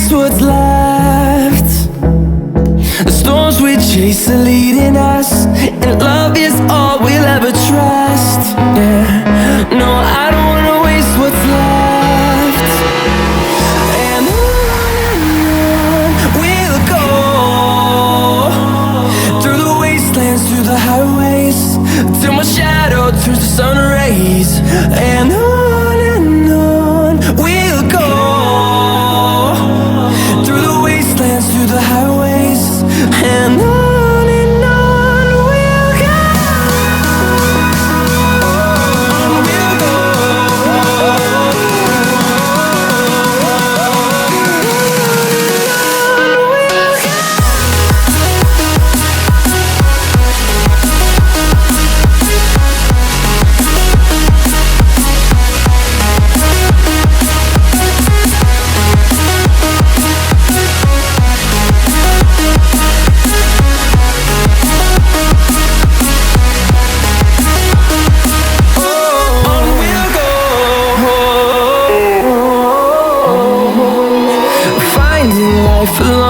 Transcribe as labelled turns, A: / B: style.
A: waste what's left. The storms we chase are leading us, and love is all we'll ever trust. Yeah, no, I don't wanna waste what's left. And on we'll go, through the wastelands, through the highways, till my shadow turns to sun rays. And on we'll go, through the wastelands, through the highways, and on we'll go. On we'll go. Finding life alone.